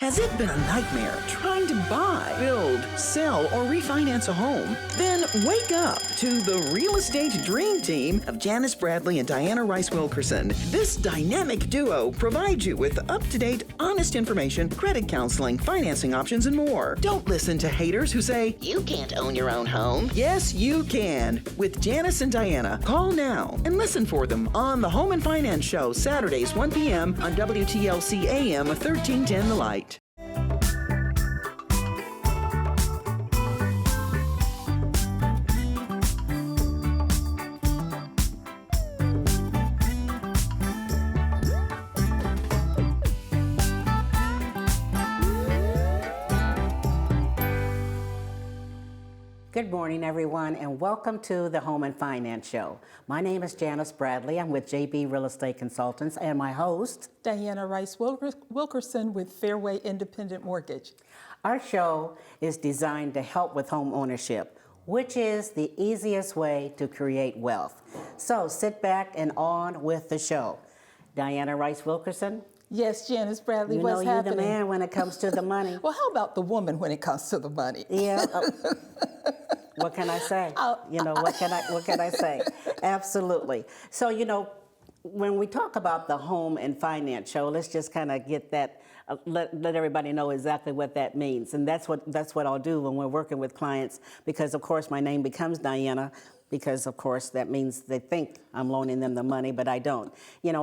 Has it been a nightmare trying to buy, build, sell, or refinance a home? Then wake up to the Real Estate Dream Team of Janice Bradley and Diana Rice Wilkerson. This dynamic duo provides you with up-to-date, honest information, credit counseling, financing options, and more. Don't listen to haters who say, you can't own your own home. Yes, you can. With Janice and Diana, call now and listen for them on the Home and Finance Show, Saturdays, 1 p.m. on WTLC AM 1310 The Light. Good morning, everyone, and welcome to the Home and Finance Show. My name is Janice Bradley. I'm with JB Real Estate Consultants, and my host, Diana Rice Wilkerson with Fairway Independent Mortgage. Our show is designed to help with home ownership, which is the easiest way to create wealth. So sit back and on with the show. Diana Rice Wilkerson. Yes, Janice Bradley, what's happening? You know you're the man when it comes to the money. Well, how about the woman when it comes to the money? Yeah. What can I say? What can I say? Absolutely. So, when we talk about the Home and Finance Show, let's just kind of get that, let everybody know exactly what that means. And that's what I'll do when we're working with clients, because of course my name becomes Diana, because of course that means they think I'm loaning them the money, but I don't.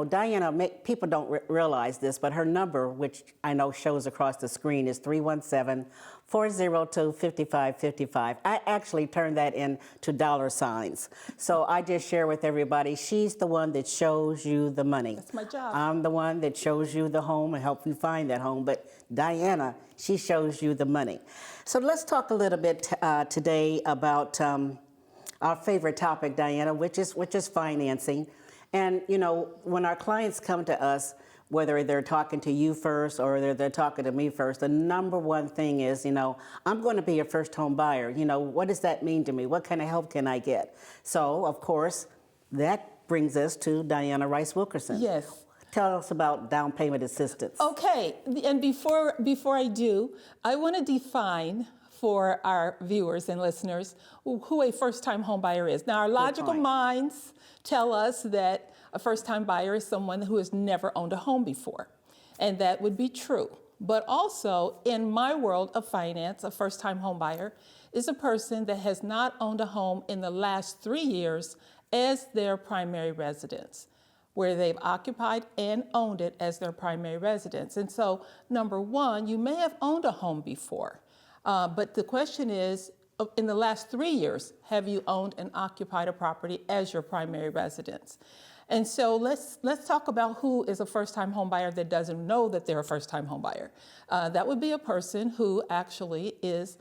Diana, people don't realize this, but her number, which I know shows across the screen, is 317-402-5555. I actually turned that into dollar signs. So I just share with everybody, she's the one that shows you the money. That's my job. I'm the one that shows you the home and help you find that home, but Diana, she shows you the money. So let's talk a little bit today about our favorite topic, Diana, which is financing. And when our clients come to us, whether they're talking to you first or they're talking to me first, the number one thing is, I'm going to be a first home buyer. What does that mean to me? What kind of help can I get? So, of course, that brings us to Diana Rice Wilkerson. Yes. Tell us about down payment assistance. Okay, and before I do, I want to define for our viewers and listeners who a first-time home buyer is. Now, our logical minds tell us that a first-time buyer is someone who has never owned a home before, and that would be true. But also, in my world of finance, a first-time home buyer is a person that has not owned a home in the last 3 years as their primary residence, where they've occupied and owned it as their primary residence. And so, number one, you may have owned a home before, but the question is, in the last 3 years, have you owned and occupied a property as your primary residence? And so let's talk about who is a first-time home buyer that doesn't know that they're a first-time home buyer. That would be a person who actually is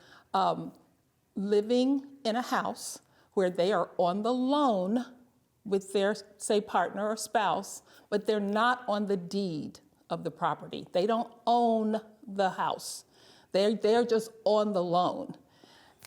living in a house where they are on the loan with their, say, partner or spouse, but they're not on the deed of the property. They don't own the house. They're just on the loan.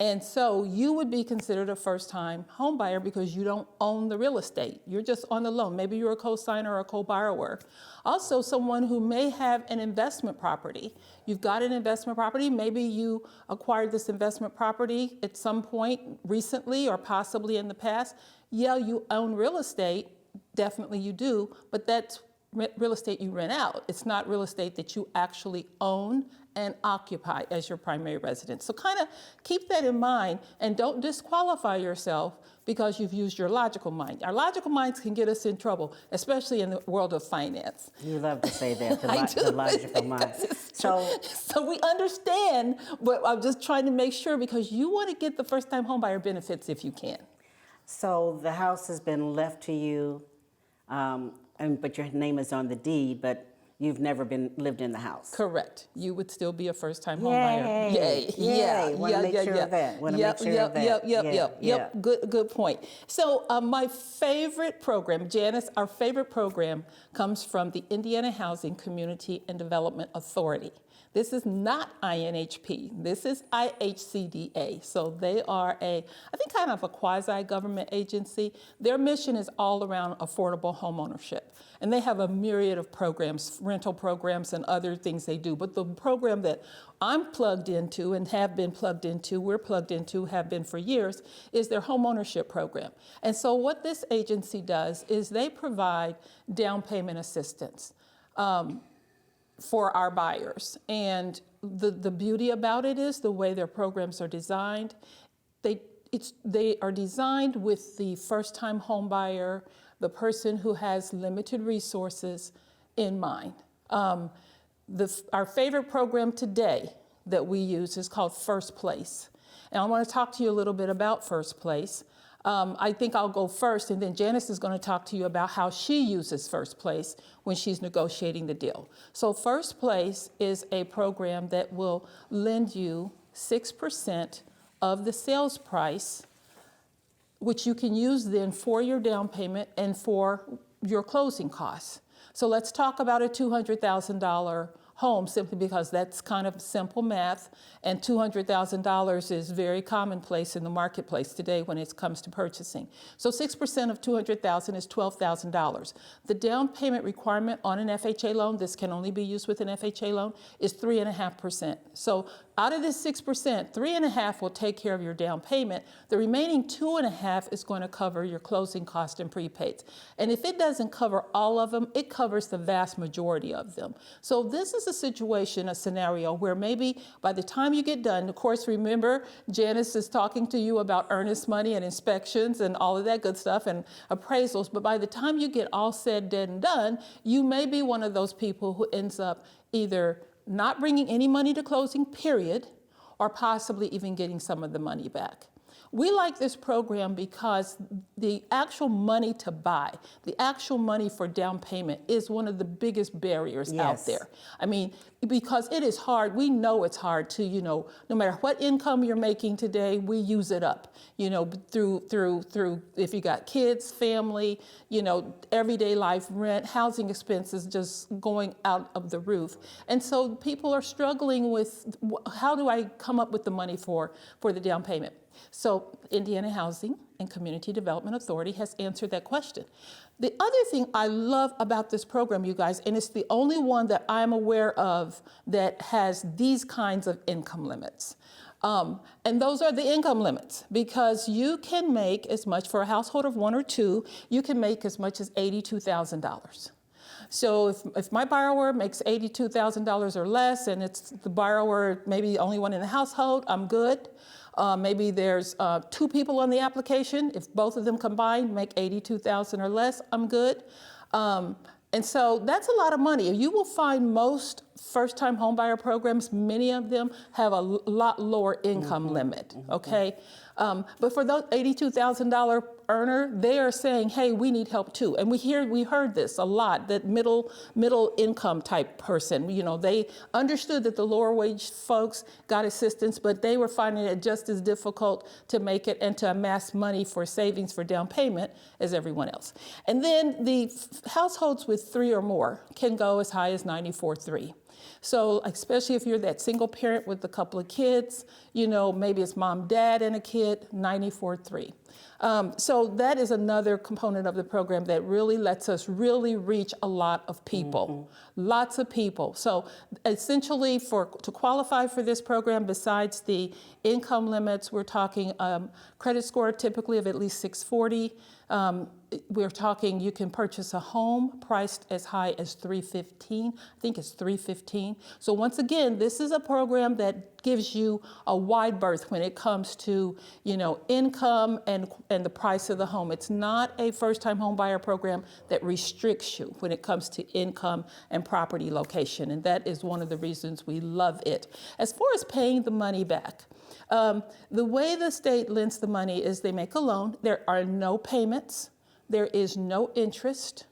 And so you would be considered a first-time home buyer because you don't own the real estate. You're just on the loan. Maybe you're a co-signer or a co-borrower. Also, someone who may have an investment property. You've got an investment property. Maybe you acquired this investment property at some point recently or possibly in the past. Yeah, you own real estate. Definitely you do, but that's real estate you rent out. It's not real estate that you actually own and occupy as your primary residence. So kind of keep that in mind and don't disqualify yourself because you've used your logical mind. Our logical minds can get us in trouble, especially in the world of finance. You love to say that, the logical mind. So we understand, but I'm just trying to make sure because you want to get the first-time homebuyer benefits if you can. So the house has been left to you, but your name is on the deed, but you've never lived in the house. Correct. You would still be a first-time home buyer. Yay! Yeah. Want to make sure of that. Yep. Good point. So my favorite program, Janice, our favorite program comes from the Indiana Housing Community and Development Authority. This is not INHP. This is IHCDA. So they are I think kind of a quasi-government agency. Their mission is all around affordable home ownership. And they have a myriad of programs, rental programs and other things they do. But the program that I'm plugged into and have been plugged into, we're plugged into, have been for years, is their home ownership program. And so what this agency does is they provide down payment assistance for our buyers. And the beauty about it is the way their programs are designed. They are designed with the first-time home buyer, the person who has limited resources in mind. Our favorite program today that we use is called First Place. And I want to talk to you a little bit about First Place. I think I'll go first, and then Janice is going to talk to you about how she uses First Place when she's negotiating the deal. So First Place is a program that will lend you 6% of the sales price, which you can use then for your down payment and for your closing costs. So let's talk about a $200,000 home, simply because that's kind of simple math, and $200,000 is very commonplace in the marketplace today when it comes to purchasing. So 6% of $200,000 is $12,000. The down payment requirement on an FHA loan, this can only be used with an FHA loan, is 3.5%. So out of this 6%, 3.5% will take care of your down payment. The remaining 2.5% is going to cover your closing cost and prepaids. And if it doesn't cover all of them, it covers the vast majority of them. So this is a situation, a scenario where maybe by the time you get done, of course, remember, Janice is talking to you about earnest money and inspections and all of that good stuff and appraisals, but by the time you get all said, dead, and done, you may be one of those people who ends up either not bringing any money to closing, period, or possibly even getting some of the money back. We like this program because the actual money to buy, the actual money for down payment is one of the biggest barriers out there. I mean, because it is hard. We know it's hard to, no matter what income you're making today, we use it up, through if you got kids, family, everyday life, rent, housing expenses just going out of the roof. And so people are struggling with, how do I come up with the money for the down payment? So Indiana Housing and Community Development Authority has answered that question. The other thing I love about this program, you guys, and it's the only one that I'm aware of that has these kinds of income limits. And those are the income limits, because you can make as much, for a household of one or two, you can make as much as $82,000. So if my borrower makes $82,000 or less, and it's the borrower, maybe the only one in the household, I'm good. Maybe there's 2 people on the application. If both of them combined make $82,000 or less, I'm good. And so that's a lot of money. You will find most first-time homebuyer programs, many of them have a lot lower income limit, okay? But for those $82,000 earner, they are saying, hey, we need help too. And we heard this a lot, that middle income type person, they understood that the lower wage folks got assistance, but they were finding it just as difficult to make it and to amass money for savings for down payment as everyone else. And then the households with 3 or more can go as high as $94,300. So especially if you're that single parent with a couple of kids, maybe it's mom, dad, and a kid, $94,300. So that is another component of the program that really lets us really reach a lot of people, lots of people. So essentially to qualify for this program, besides the income limits, we're talking credit score typically of at least 640. We're talking you can purchase a home priced as high as $315,000. I think it's $315,000. So once again, this is a program that gives you a wide berth when it comes to income and the price of the home. It's not a first-time home buyer program that restricts you when it comes to income and property location, and that is one of the reasons we love it. As far as paying the money back, the way the state lends the money is they make a loan. There are no payments. There is no interest.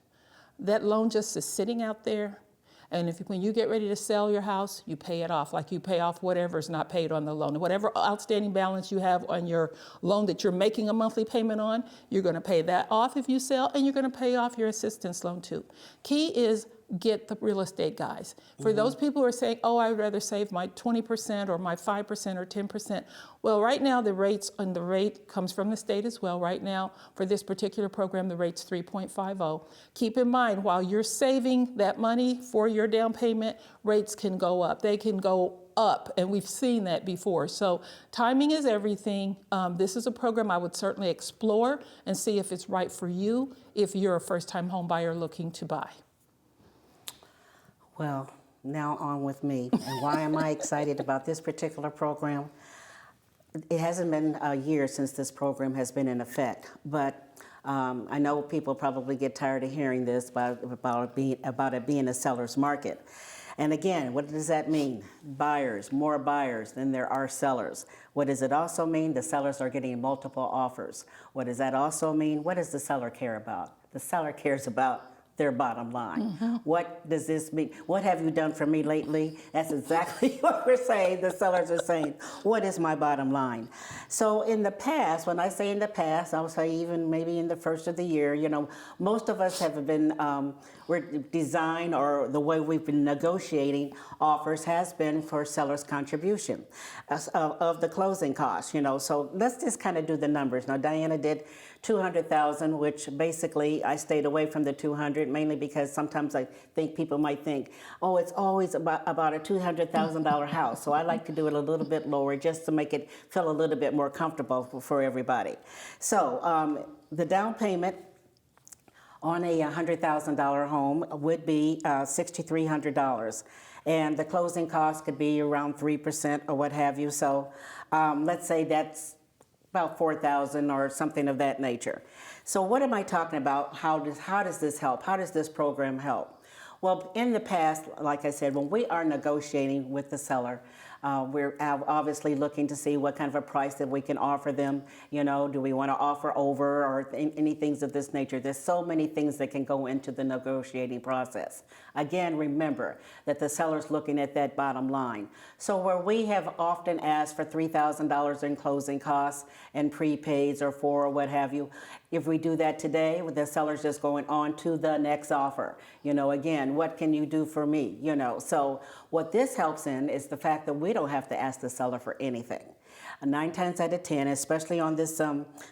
That loan just is sitting out there. And when you get ready to sell your house, you pay it off, like you pay off whatever is not paid on the loan. Whatever outstanding balance you have on your loan that you're making a monthly payment on, you're going to pay that off if you sell, and you're going to pay off your assistance loan too. Key is get the real estate guys. For those people who are saying, oh, I'd rather save my 20% or my 5% or 10%. Well, right now the rate comes from the state as well. Right now for this particular program, the rate's 3.50. Keep in mind, while you're saving that money for your down payment, rates can go up. They can go up, and we've seen that before. So timing is everything. This is a program I would certainly explore and see if it's right for you if you're a first-time home buyer looking to buy. Well, now on with me. And why am I excited about this particular program? It hasn't been a year since this program has been in effect, but I know people probably get tired of hearing this about it being a seller's market. And again, what does that mean? Buyers, more buyers than there are sellers. What does it also mean? The sellers are getting multiple offers. What does that also mean? What does the seller care about? The seller cares about their bottom line. What does this mean? What have you done for me lately? That's exactly what we're saying. The sellers are saying, what is my bottom line? So in the past, when I say in the past, I'll say even maybe in the first of the year, you know, most of us have been, we're designed, or the way we've been negotiating offers has been for seller's contribution of the closing costs, you know. So let's just kind of do the numbers. Now, Diana did $200,000, which basically I stayed away from the 200, mainly because sometimes I think people might think, oh, it's always about a $200,000 house. So I like to do it a little bit lower just to make it feel a little bit more comfortable for everybody. So the down payment on a $100,000 home would be $6,300. And the closing cost could be around 3% or what have you. So let's say that's about $4,000 or something of that nature. So what am I talking about? How does this help? How does this program help? Well, in the past, like I said, when we are negotiating with the seller, we're obviously looking to see what kind of a price that we can offer them. You know, do we want to offer over or any things of this nature? There's so many things that can go into the negotiating process. Again, remember that the seller's looking at that bottom line. So where we have often asked for $3,000 in closing costs and prepaids or what have you, if we do that today, the seller's just going on to the next offer. You know, again, what can you do for me? You know, so what this helps in is the fact that we don't have to ask the seller for anything. 9 times out of 10, especially on this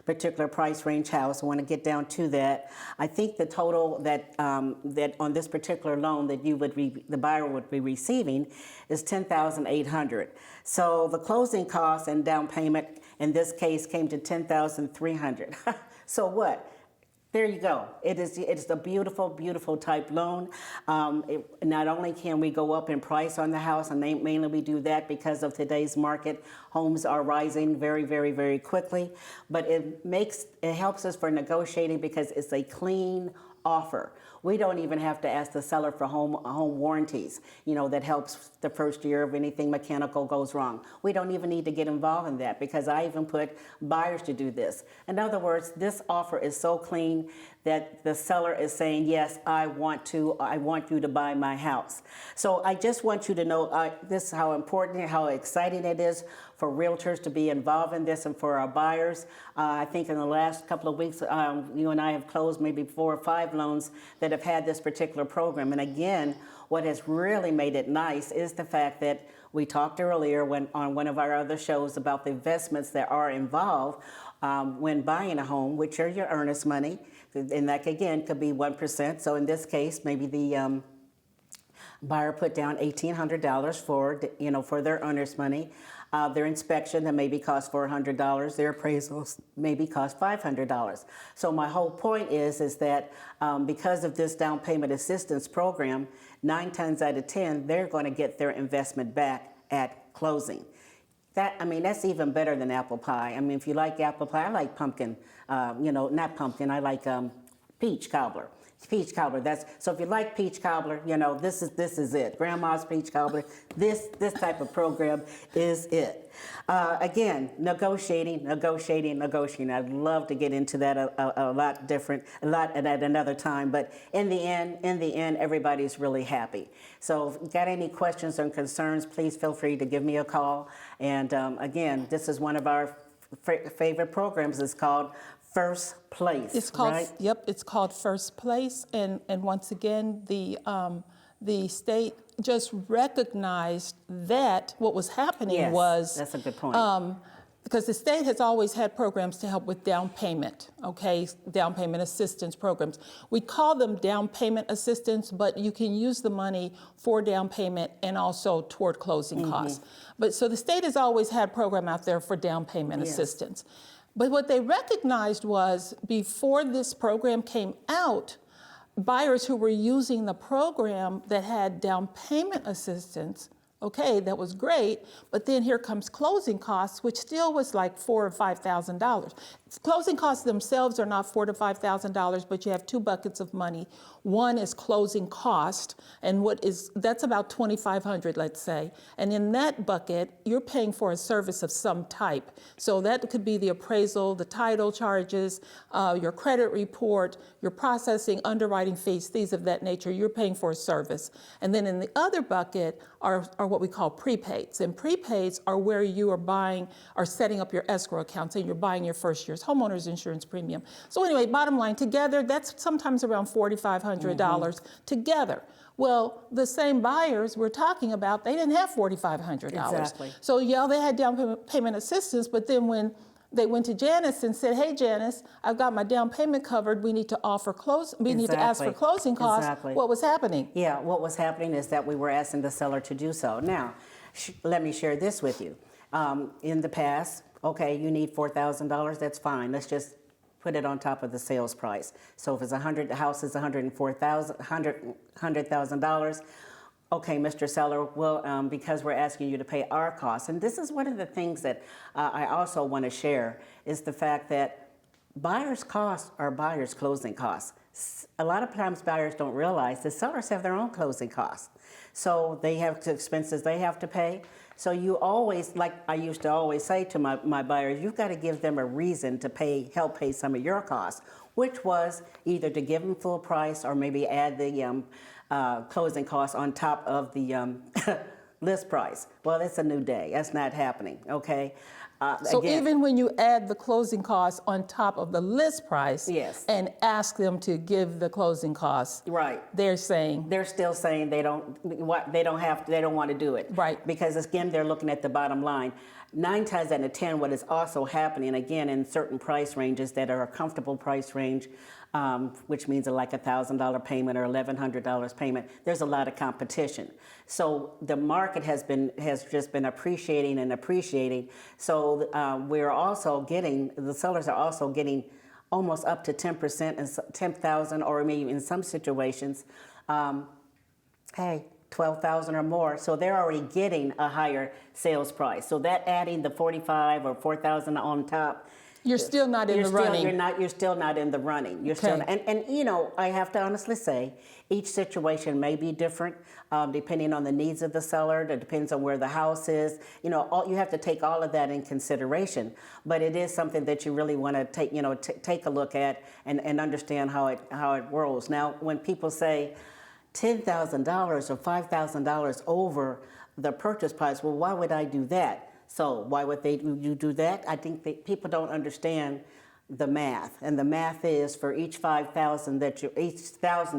particular price range house, I want to get down to that. I think the total that that on this particular loan that the buyer would be receiving is $10,800. So the closing costs and down payment in this case came to $10,300. So what? There you go. It's a beautiful, beautiful type loan. Not only can we go up in price on the house, and mainly we do that because of today's market. Homes are rising very, very, very quickly, but it helps us for negotiating because it's a clean offer. We don't even have to ask the seller for home warranties, you know, that helps the first year if anything mechanical goes wrong. We don't even need to get involved in that because I even put buyers to do this. In other words, this offer is so clean that the seller is saying, yes, I want you to buy my house. So I just want you to know this is how important and how exciting it is for realtors to be involved in this and for our buyers. I think in the last couple of weeks, you and I have closed maybe 4 or 5 loans that have had this particular program. And again, what has really made it nice is the fact that we talked earlier on one of our other shows about the investments that are involved when buying a home, which are your earnest money. And that, again, could be 1%. So in this case, maybe the buyer put down $1,800 for their earnest money. Their inspection that maybe cost $400. Their appraisals maybe cost $500. So my whole point is that because of this down payment assistance program, 9 times out of 10, they're going to get their investment back at closing. That's even better than apple pie. I mean, if you like apple pie, I like pumpkin. Not pumpkin. I like peach cobbler. Peach cobbler. So if you like peach cobbler, this is it. Grandma's peach cobbler. This type of program is it. Again, negotiating. I'd love to get into that a lot at another time. But in the end, everybody's really happy. So if you've got any questions or concerns, please feel free to give me a call. And again, this is one of our favorite programs. It's called First Place, It's called, right? yep, it's called First Place. And once again, the state just recognized that what was happening Yes, was. that's a good point. Because the state has always had programs to help with down payment, okay, down payment assistance programs. We call them down payment assistance, but you can use the money for down payment and also toward closing costs. But so the state has always had a program out there for down payment assistance. But what they recognized was before this program came out, buyers who were using the program that had down payment assistance, okay, that was great, but then here comes closing costs, which still was like $4,000 or $5,000. Closing costs themselves are not $4,000 to $5,000, but you have two buckets of money. One is closing cost, and that's about $2,500, let's say. And in that bucket, you're paying for a service of some type. So that could be the appraisal, the title charges, your credit report, your processing, underwriting fees, things of that nature. You're paying for a service. And then in the other bucket are what we call prepaids. And prepaids are where you are setting up your escrow account, saying you're buying your first year's homeowner's insurance premium. So anyway, bottom line, together, that's sometimes around $4,500 together. Well, the same buyers we're talking about, they didn't have $4,500. Exactly. So yeah, they had down payment assistance, but then when they went to Janice and said, "Hey, Janice, I've got my down payment covered. We need to need to ask for closing costs." Exactly. What was happening? Yeah, what was happening is that we were asking the seller to do so. Now, let me share this with you. In the past, okay, you need $4,000, that's fine. Let's just put it on top of the sales price. So if it's the house is $100,000, okay, Mr. Seller, well, because we're asking you to pay our costs. And this is one of the things that I also want to share is the fact that buyers' costs are buyers' closing costs. A lot of times buyers don't realize the sellers have their own closing costs. So they have expenses they have to pay. So you always, like I used to always say to my buyers, you've got to give them a reason to help pay some of your costs, which was either to give them full price or maybe add the closing costs on top of the list price. Well, it's a new day. That's not happening, okay? So again, even when you add the closing costs on top of the list price Yes. and ask them to give the closing costs, right. they're saying, They're still saying they don't want to do it. Right. Because again, they're looking at the bottom line. 9 times out of 10, what is also happening, again, in certain price ranges that are a comfortable price range, which means like $1,000 payment or $1,100 payment, there's a lot of competition. So the market has just been appreciating and appreciating. So the sellers are also getting almost up to 10% and 10,000, or maybe in some situations, $12,000 or more. So they're already getting a higher sales price. So that adding the $45,000 or $4,000 on top, you're still not in the running. You're still not in the running. You're still, and you know, I have to honestly say, each situation may be different depending on the needs of the seller. It depends on where the house is. You know, you have to take all of that in consideration. But it is something that you really want to take a look at and understand how it rolls. Now, when people say $10,000 or $5,000 over the purchase price, well, why would I do that? So why would you do that? I think that people don't understand the math, and the math is for each $5,000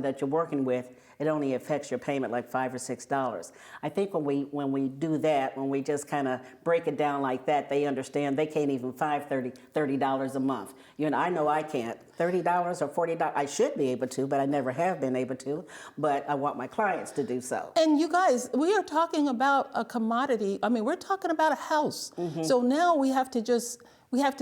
that you're working with, it only affects your payment like $5 or $6. I think when we do that, when we just kind of break it down like that, they understand they can't even $30 a month. You know, I know I can't. $30 or $40, I should be able to, but I never have been able to. But I want my clients to do so. And you guys, we are talking about a commodity. I mean, we're talking about a house. Mm-hmm. So now we have to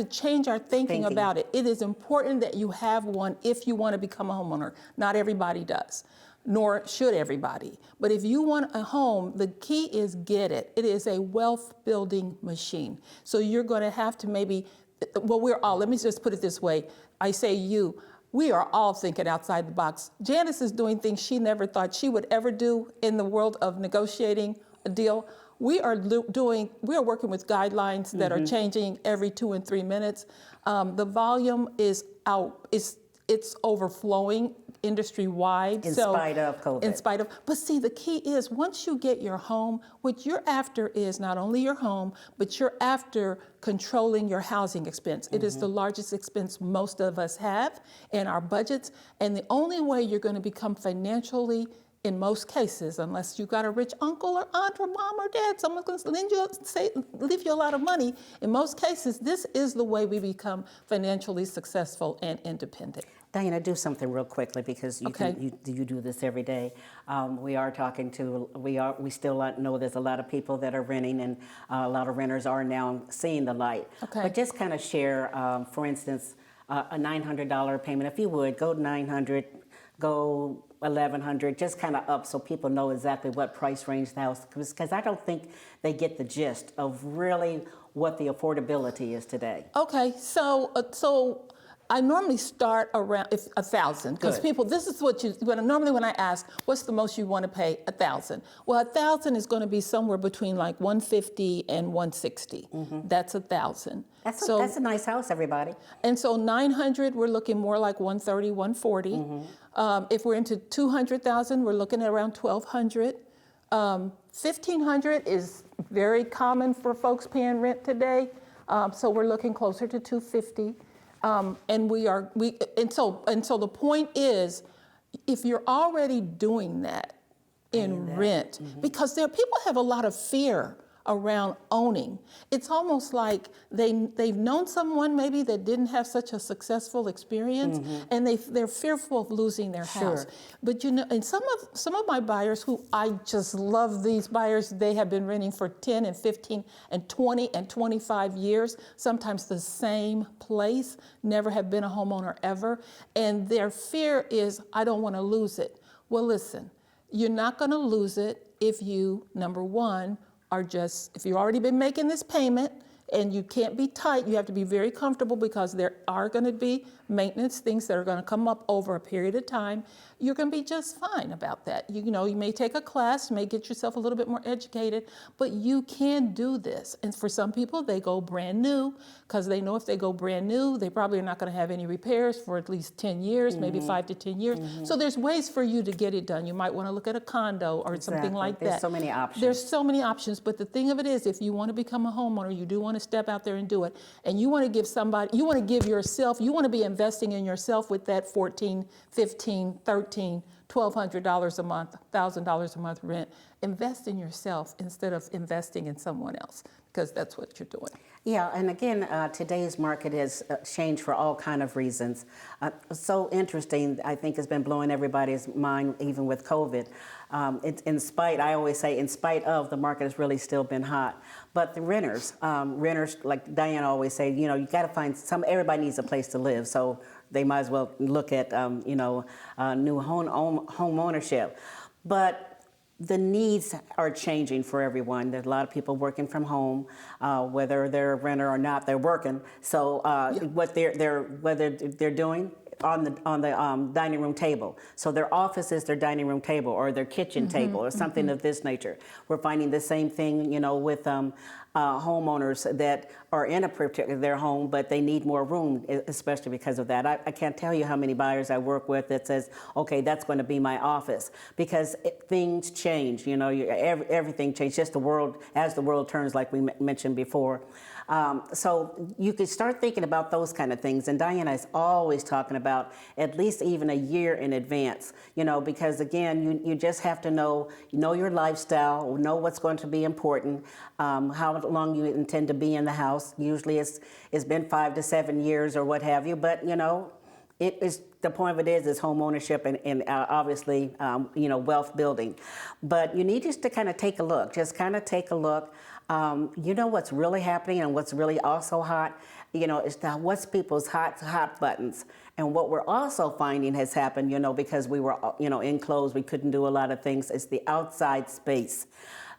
change our thinking about it. It is important that you have one if you want to become a homeowner. Not everybody does, nor should everybody. But if you want a home, the key is get it. It is a wealth building machine. So you're going to have to let me just put it this way. I say we are all thinking outside the box. Janice is doing things she never thought she would ever do in the world of negotiating a deal. We are working with guidelines that are changing every 2 and 3 minutes. The volume is it's overflowing industry-wide. In spite of COVID. In spite of, but see, the key is once you get your home, what you're after is not only your home, but you're after controlling your housing expense. It is the largest expense most of us have in our budgets, and the only way you're going to become financially, in most cases, unless you got a rich uncle or aunt or mom or dad, someone's going to leave you a lot of money. In most cases, this is the way we become financially successful and independent. Diana, do something real quickly because you do this every day. We still know there's a lot of people that are renting, and a lot of renters are now seeing the light. Okay. But just kind of share, for instance, a $900 payment. If you would, go $900, go $1,100, just kind of up so people know exactly what price range the house, because I don't think they get the gist of really what the affordability is today. Okay, so I normally start around 1,000 because people. This is what normally when I ask, what's the most you want to pay? 1,000. Well, 1,000 is going to be somewhere between like 150 and 160. That's 1,000. That's a nice house, everybody. And so 900, we're looking more like 130, 140. If we're into 200,000, we're looking at around 1,200. 1,500 is very common for folks paying rent today. So we're looking closer to 250. So the point is, if you're already doing that in rent, because people have a lot of fear around owning. It's almost like they've known someone maybe that didn't have such a successful experience, and they're fearful of losing their house. But and some of my buyers, who I just love these buyers, they have been renting for 10 and 15 and 20 and 25 years, sometimes the same place, never have been a homeowner ever, and their fear is, I don't want to lose it. Well, listen, you're not going to lose it if you, number one, if you've already been making this payment, and you can't be tight, you have to be very comfortable, because there are going to be maintenance things that are going to come up over a period of time. You're going to be just fine about that. You may take a class, may get yourself a little bit more educated, but you can do this. And for some people, they go brand new, because they know if they go brand new, they probably are not going to have any repairs for at least 10 years, maybe 5 to 10 years. So there's ways for you to get it done. You might want to look at a condo or something like that. There's so many options. There's so many options, but the thing of it is, if you want to become a homeowner, you do want to step out there and do it, and you want to give somebody, you want to give yourself, you want to be investing in yourself with that $1,400, $1,500, $1,300, $1,200 a month, $1,000 a month rent. Invest in yourself instead of investing in someone else, because that's what you're doing. Yeah, and again, today's market has changed for all kind of reasons. So interesting, I think, has been blowing everybody's mind, even with COVID. I always say, in spite of, the market has really still been hot. But the renters, like Diana always say, you got to find everybody needs a place to live, so they might as well look at, new home ownership. But the needs are changing for everyone. There's a lot of people working from home, whether they're a renter or not, they're working. So what they're doing on the dining room table. So their office is their dining room table, or their kitchen table, or something of this nature. We're finding the same thing, with homeowners that are in their home, but they need more room, especially because of that. I can't tell you how many buyers I work with that says, okay, that's going to be my office, because things change. Everything changes. Just as the world turns, like we mentioned before. So you can start thinking about those kind of things. And Diana is always talking about at least even a year in advance, because again, you just have to know your lifestyle, know what's going to be important, how long you intend to be in the house. Usually it's been 5 to 7 years or what have you, but it is, the point of it is home ownership and obviously, wealth building. But you need just to kind of take a look, what's really happening and what's really also hot, is what's people's hot buttons. And what we're also finding has happened, because we were, enclosed, we couldn't do a lot of things, is the outside space.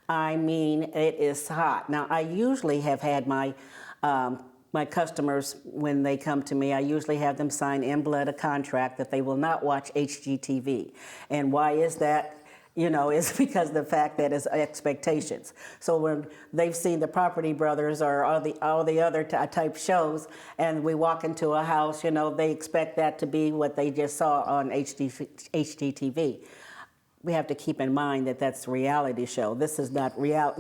I mean, it is hot. Now, I usually have had my customers, when they come to me, I usually have them sign in blood a contract that they will not watch HGTV. And why is that? is because of the fact that it's expectations. So when they've seen the Property Brothers or all the other type shows, and we walk into a house, they expect that to be what they just saw on HGTV. We have to keep in mind that that's a reality show. This is not real.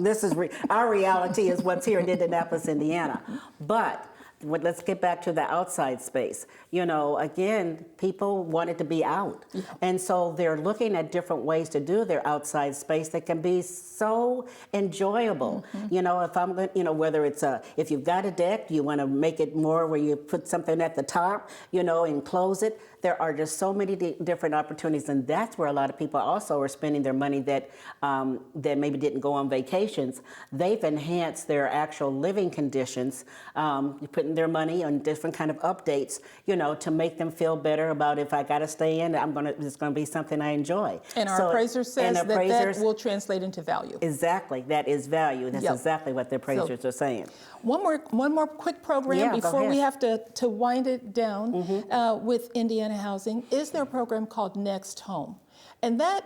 Our reality is what's here in Indianapolis, Indiana. But let's get back to the outside space. Again, people want it to be out. Yeah. And so they're looking at different ways to do their outside space that can be so enjoyable. Mm-hmm. If I'm going, whether it's if you've got a deck, you want to make it more where you put something at the top, and close it. There are just so many different opportunities, and that's where a lot of people also are spending their money that maybe didn't go on vacations. They've enhanced their actual living conditions, putting their money on different kind of updates, to make them feel better about if I got to stay in, it's going to be something I enjoy. And our appraiser says that will translate into value. Exactly, that is value. That's exactly what the appraisers are saying. One more quick program before we have to wind it down with Indiana Housing is their program called Next Home. And that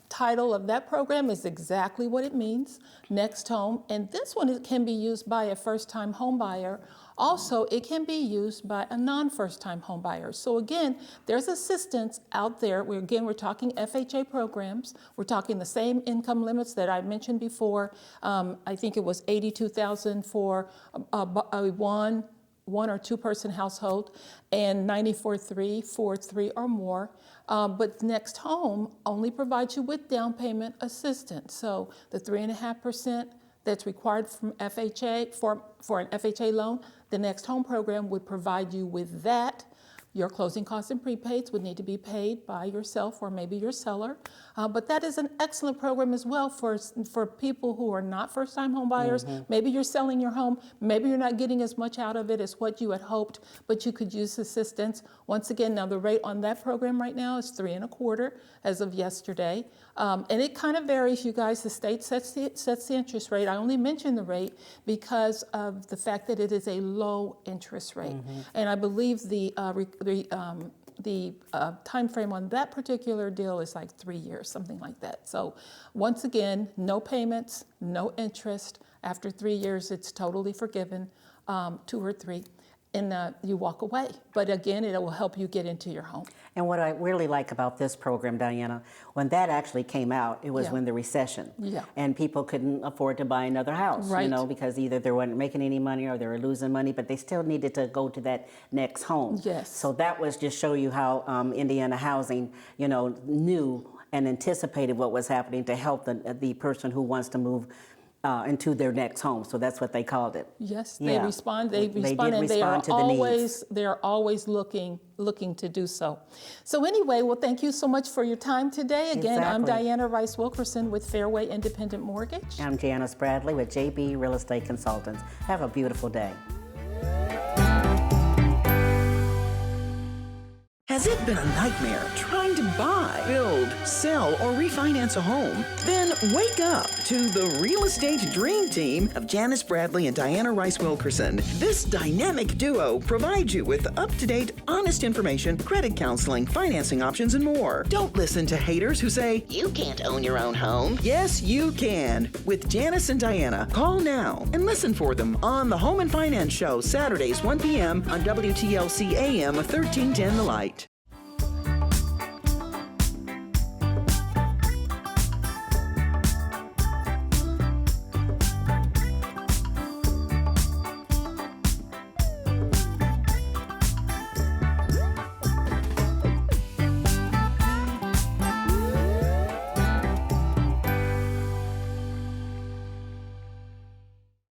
title of that program is exactly what it means, Next Home. And this one can be used by a first-time home buyer. Also, it can be used by a non-first-time home buyer. So again, there's assistance out there. We're talking FHA programs. We're talking the same income limits that I mentioned before. I think it was $82,000 for a one or two person household, and $94,300 for 3 or more. But Next Home only provides you with down payment assistance. So the 3.5% that's required from FHA for an FHA loan, the Next Home program would provide you with that. Your closing costs and prepaids would need to be paid by yourself or maybe your seller. But that is an excellent program as well for people who are not first-time home buyers. Mm-hmm. Maybe you're selling your home. Maybe you're not getting as much out of it as what you had hoped, but you could use assistance. Once again, now the rate on that program right now is 3.25% as of yesterday. And it kind of varies, you guys. The state sets the interest rate. I only mention the rate because of the fact that it is a low interest rate. Mm-hmm. And I believe the time frame on that particular deal is like 3 years, something like that. So once again, no payments, no interest. After 3 years, it's totally forgiven, 2 or 3, and you walk away. But again, it will help you get into your home. And what I really like about this program, Diana, when that actually came out, it was when the recession. Yeah. And people couldn't afford to buy another house, right. Because either they weren't making any money or they were losing money, but they still needed to go to that next home. Yes. So that was just show you how Indiana Housing, knew and anticipated what was happening to help the person who wants to move into their next home. So that's what they called it. Yes, they respond. They respond, and they are always looking to do so. So anyway, well, thank you so much for your time today. Again, I'm Diana Rice Wilkerson with Fairway Independent Mortgage. I'm Janice Bradley with JB Real Estate Consultants. Have a beautiful day. Has it been a nightmare trying to buy, build, sell, or refinance a home? Then wake up to the Real Estate Dream Team of Janice Bradley and Diana Rice Wilkerson. This dynamic duo provides you with up-to-date, honest information, credit counseling, financing options, and more. Don't listen to haters who say, you can't own your own home. Yes, you can. With Janice and Diana, call now and listen for them on the Home and Finance Show, Saturdays, 1 p.m. on WTLC AM 1310 The Light.